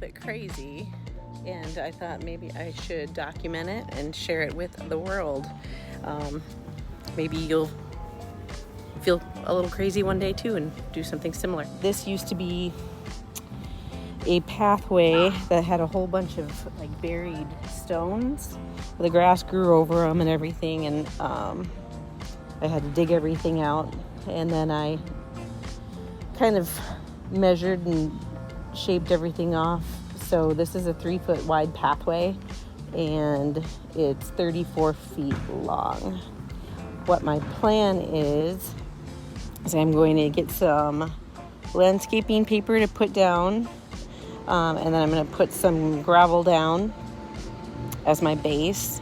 bit crazy, and I thought maybe I should document it and share it with the world. Maybe you'll feel a little crazy one day too and do something similar. This used to be a pathway that had a whole bunch of like buried stones. The grass grew over them and everything, and I had to dig everything out, and then I kind of measured and shaped everything off. So this is a 3-foot wide pathway, and it's 34 feet long. What my plan is I'm going to get some landscaping paper to put down, and then I'm going to put some gravel down as my base,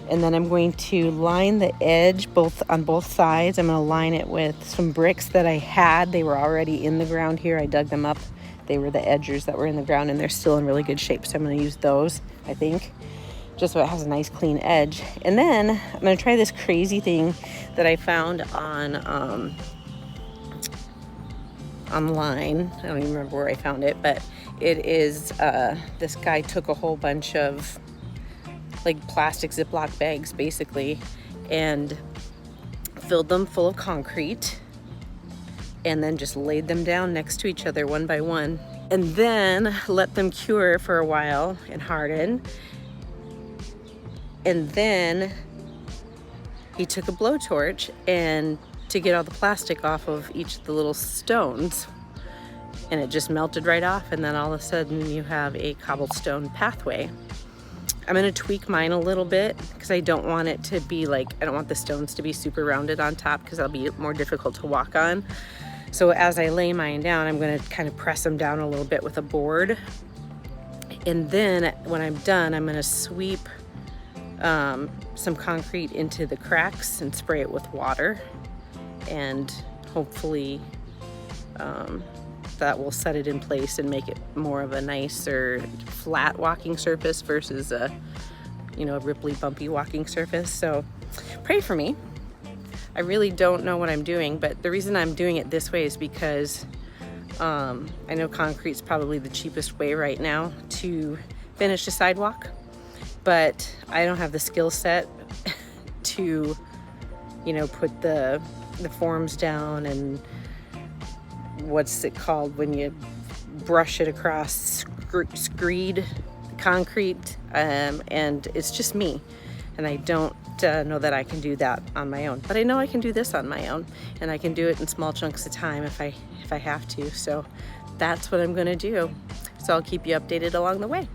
and then I'm going to line the edge on both sides. I'm going to line it with some bricks that I had. They were already in the ground here. I dug them up. They were the edgers that were in the ground, and they're still in really good shape, so I'm going to use those, I think, just so it has a nice clean edge. And then I'm going to try this crazy thing that I found on online. I don't even remember where I found it, but it is this guy took a whole bunch of like plastic Ziploc bags basically and filled them full of concrete and then just laid them down next to each other one by one, and then let them cure for a while and harden. And then he took a blowtorch and to get all the plastic off of each of the little stones, and it just melted right off, and then all of a sudden you have a cobblestone pathway. I'm going to tweak mine a little bit because I don't want it to be like, I don't want the stones to be super rounded on top because that'll be more difficult to walk on. So as I lay mine down, I'm going to kind of press them down a little bit with a board, and then when I'm done, I'm going to sweep some concrete into the cracks and spray it with water, and hopefully that will set it in place and make it more of a nicer flat walking surface versus a ripply bumpy walking surface. So pray for me. I really don't know what I'm doing, but the reason I'm doing it this way is because I know concrete's probably the cheapest way right now to finish a sidewalk, but I don't have the skill set to put the forms down and what's it called when you brush it across screed concrete, and it's just me, and I don't know that I can do that on my own, but I know I can do this on my own, and I can do it in small chunks of time if I have to. So that's what I'm going to do. So I'll keep you updated along the way.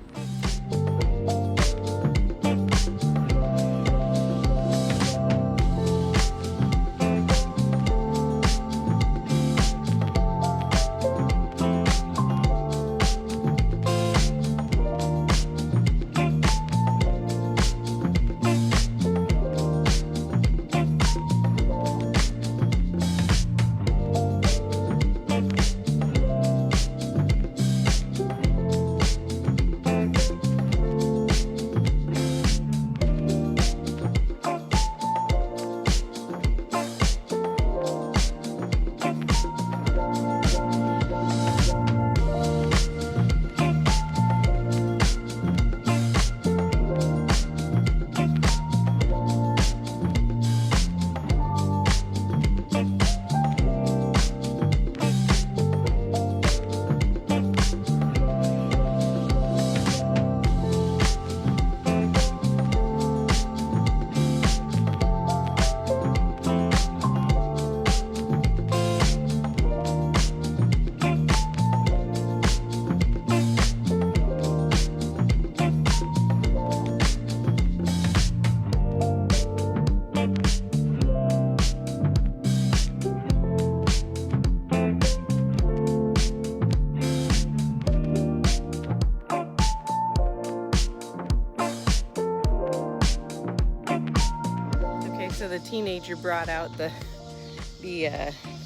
So the teenager brought out the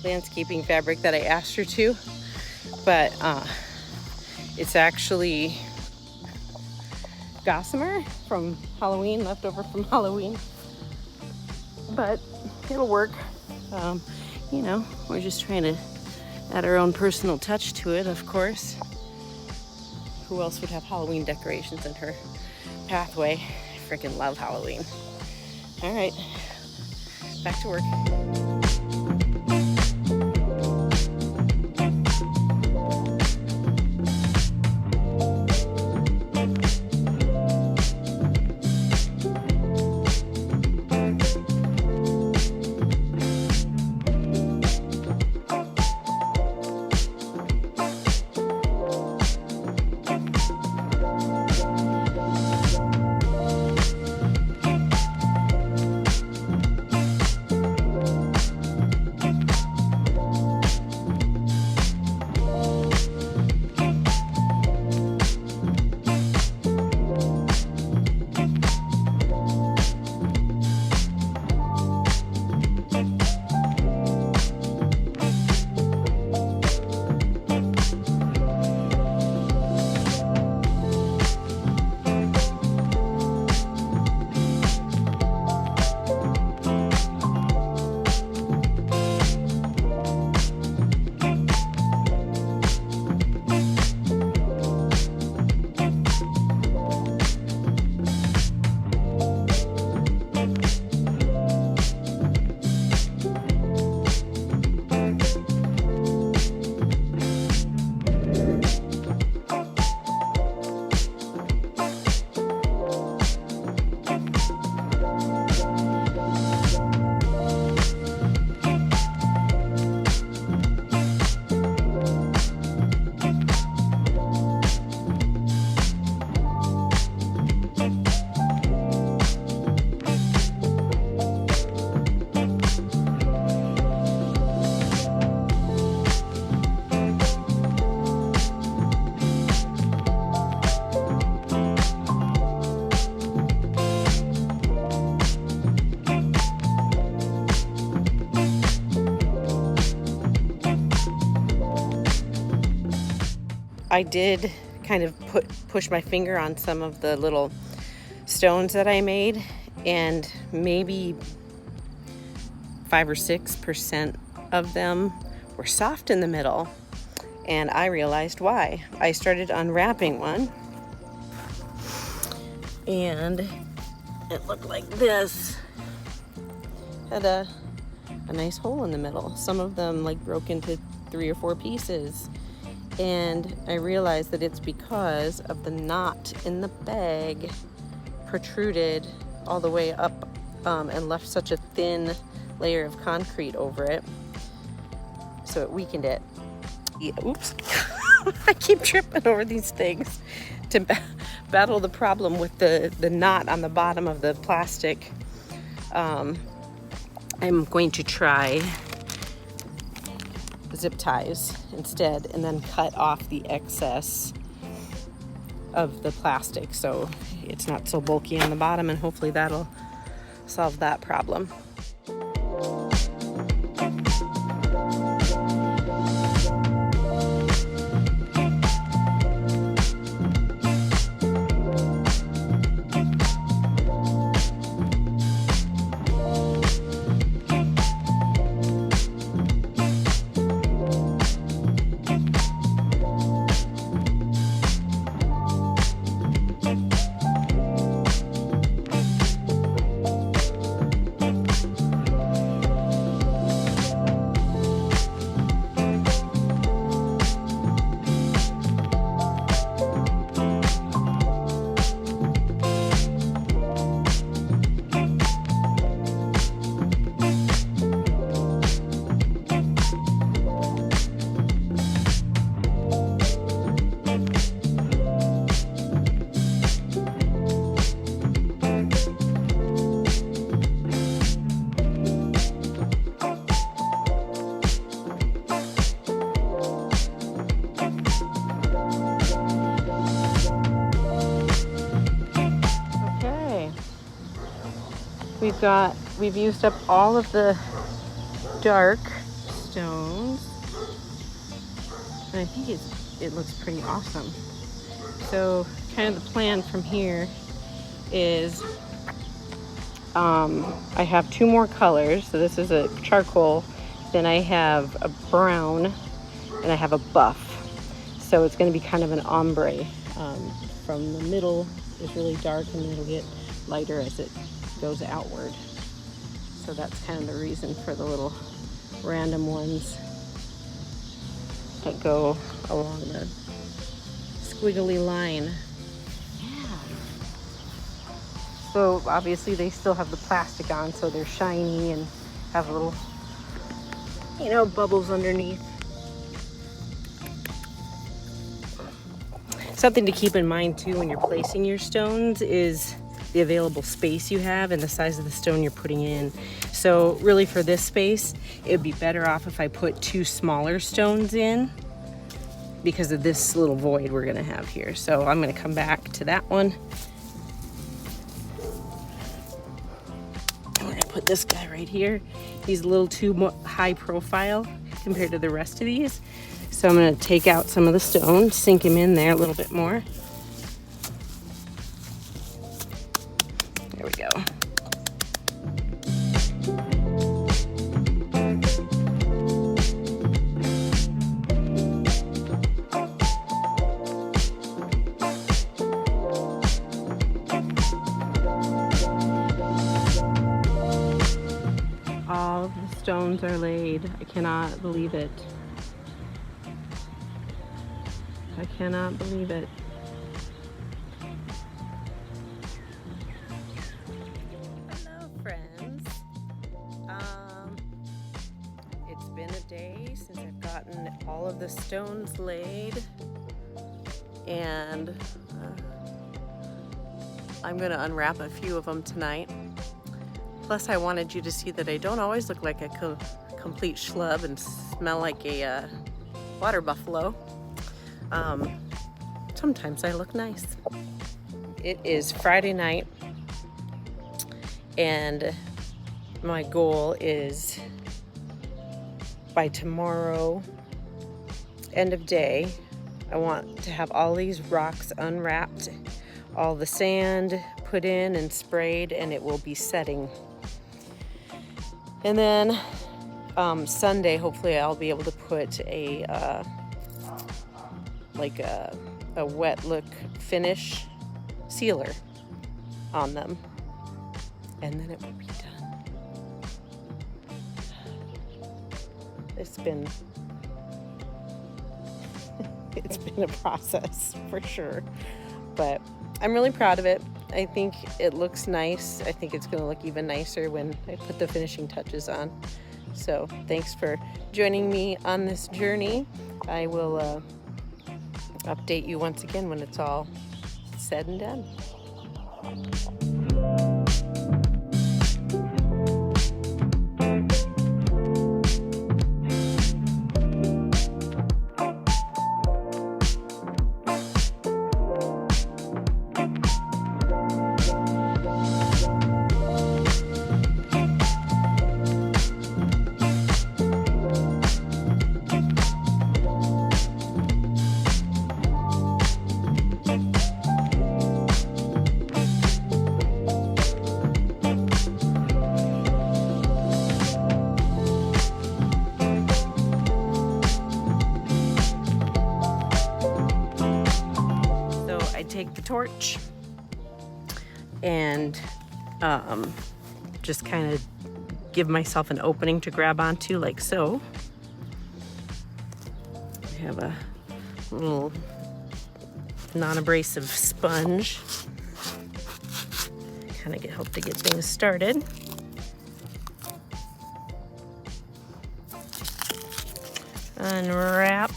landscaping fabric that I asked her to, but it's actually gossamer from Halloween, leftover from Halloween, but it'll work. We're just trying to add our own personal touch to it, of course. who else would have Halloween decorations in her pathway? I freaking love Halloween. All right, back to work. I did kind of push my finger on some of the little stones that I made, and maybe 5 or 6% of them were soft in the middle, and I realized why. I started unwrapping one, and it looked like this. Had a nice hole in the middle. Some of them like broke into 3 or 4 pieces. And I realized that it's because of the knot in the bag protruded all the way up and left such a thin layer of concrete over it. So it weakened it. Oops. I keep tripping over these things to battle the problem with the knot on the bottom of the plastic. I'm going to try zip ties instead, and then cut off the excess of the plastic so it's not so bulky on the bottom, and hopefully that'll solve that problem. We've used up all of the dark stones, and I think it looks pretty awesome. So kind of the plan from here is I have 2 more colors. So this is a charcoal, then I have a brown, and I have a buff. So it's going to be kind of an ombre from the middle is really dark, and it'll get lighter as it goes outward. So that's kind of the reason for the little random ones that go along the squiggly line. Yeah. So obviously they still have the plastic on, so they're shiny and have little, you know, bubbles underneath. Something to keep in mind too when you're placing your stones is the available space you have and the size of the stone you're putting in. So really for this space, it'd be better off if I put 2 smaller stones in because of this little void we're gonna have here. So I'm gonna come back to that one. And we're gonna put this guy right here. He's a little too high profile compared to the rest of these. So I'm gonna take out some of the stone, sink him in there a little bit more. There we go. All the stones are laid. I cannot believe it. I cannot believe it. Hello, friends. It's been a day since I've gotten all of the stones laid, and I'm gonna unwrap a few of them tonight. Plus, I wanted you to see that I don't always look like a complete schlub and smell like a water buffalo. Sometimes I look nice. It is Friday night, and my goal is by tomorrow, end of day, I want to have all these rocks unwrapped, all the sand put in and sprayed, and it will be setting. And then Sunday, hopefully I'll be able to put a wet look finish sealer on them, and then it will be done. It's been a process for sure, but I'm really proud of it. I think it looks nice. I think it's going to look even nicer when I put the finishing touches on. So thanks for joining me on this journey. I will update you once again when it's all said and done. Take the torch and just kind of give myself an opening to grab onto, like so. I have a little non-abrasive sponge. Kind of help to get things started. Unwrap.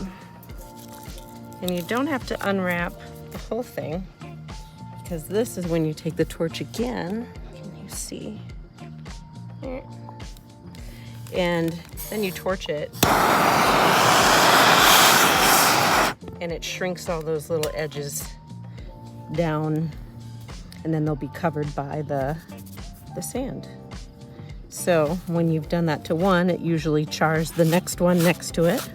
And you don't have to unwrap the whole thing, because this is when you take the torch again. Can you see? And then you torch it, and it shrinks all those little edges down, and then they'll be covered by the sand. So when you've done that to one, it usually chars the next one next to it,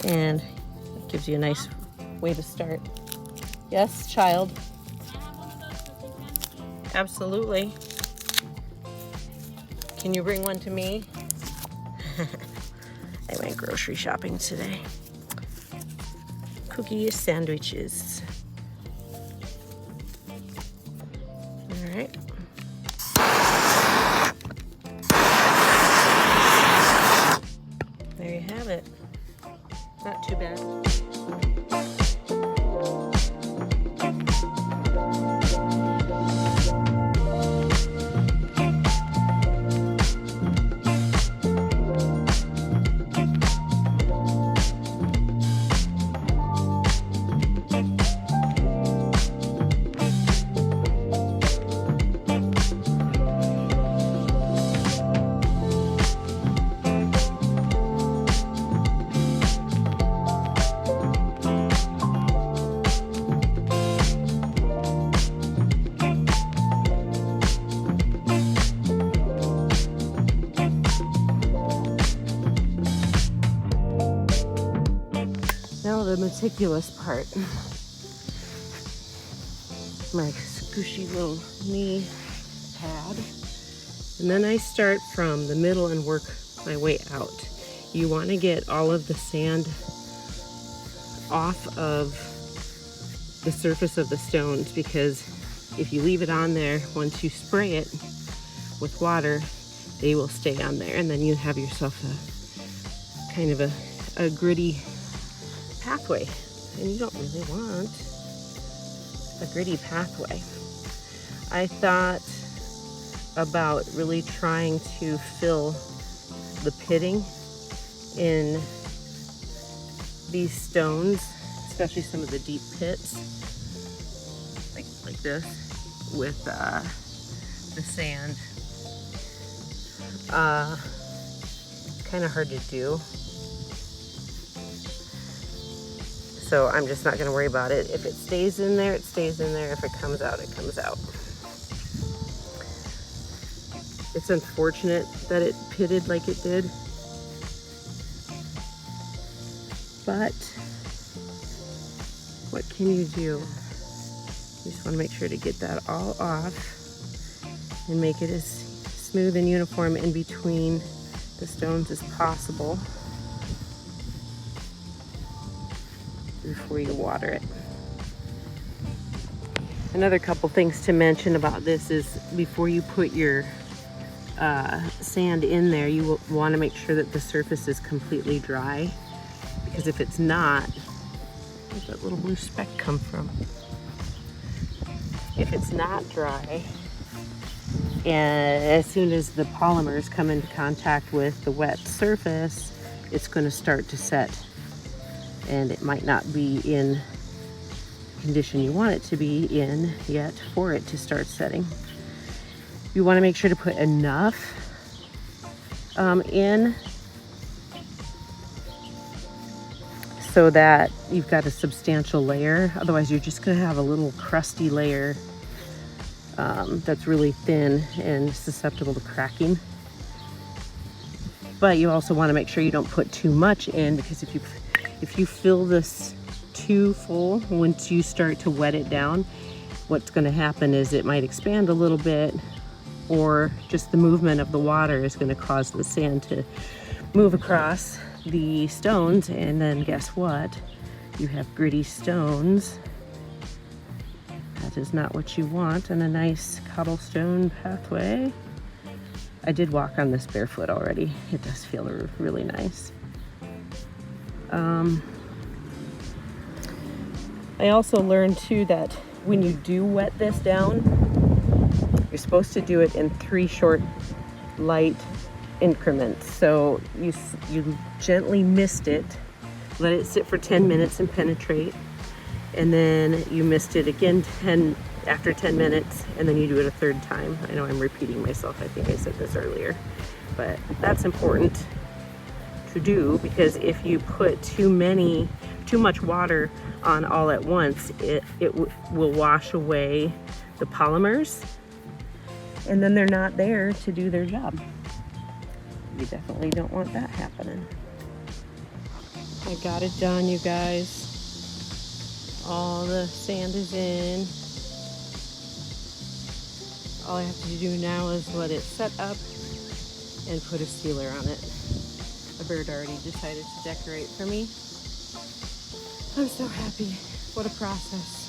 and it gives you a nice way to start. Yes, child? Absolutely. Can you bring one to me? I went grocery shopping today. Cookies, sandwiches. All right. There you have it. Not too bad. Now the meticulous part. My squishy little knee pad. And then I start from the middle and work my way out. You want to get all of the sand off of the surface of the stones, because if you leave it on there, once you spray it with water, they will stay on there, and then you have yourself a kind of a gritty pathway, and you don't really want a gritty pathway. I thought about really trying to fill the pitting in these stones, especially some of the deep pits, like this, with the sand. It's kind of hard to do. So I'm just not going to worry about it. If it stays in there, it stays in there. If it comes out, it comes out. It's unfortunate that it pitted like it did. But what can you do? You just want to make sure to get that all off and make it as smooth and uniform in between the stones as possible before you water it. Another couple things to mention about this is before you put your sand in there, you will want to make sure that the surface is completely dry, because if it's not, where's that little blue speck come from? If it's not dry, and as soon as the polymers come into contact with the wet surface, it's going to start to set, and it might not be in condition you want it to be in yet for it to start setting. You want to make sure to put enough in so that you've got a substantial layer. Otherwise you're just going to have a little crusty layer that's really thin and susceptible to cracking. But you also want to make sure you don't put too much in, because if you fill this too full, once you start to wet it down, what's going to happen is it might expand a little bit, or just the movement of the water is going to cause the sand to move across the stones, and then guess what? You have gritty stones. That is not what you want on a nice cobblestone pathway. I did walk on this barefoot already. It does feel really nice. I also learned too that when you do wet this down, you're supposed to do it in 3 short, light increments. So you gently mist it, let it sit for 10 minutes and penetrate, and then you mist it again after 10 minutes, and then you do it a 3rd time. I know I'm repeating myself, I think I said this earlier, but that's important to do, because if you put too much water on all at once, it will wash away the polymers, and then they're not there to do their job. You definitely don't want that happening. I got it done, you guys. All the sand is in. All I have to do now is let it set up and put a sealer on it. A bird already decided to decorate for me. I'm so happy. What a process.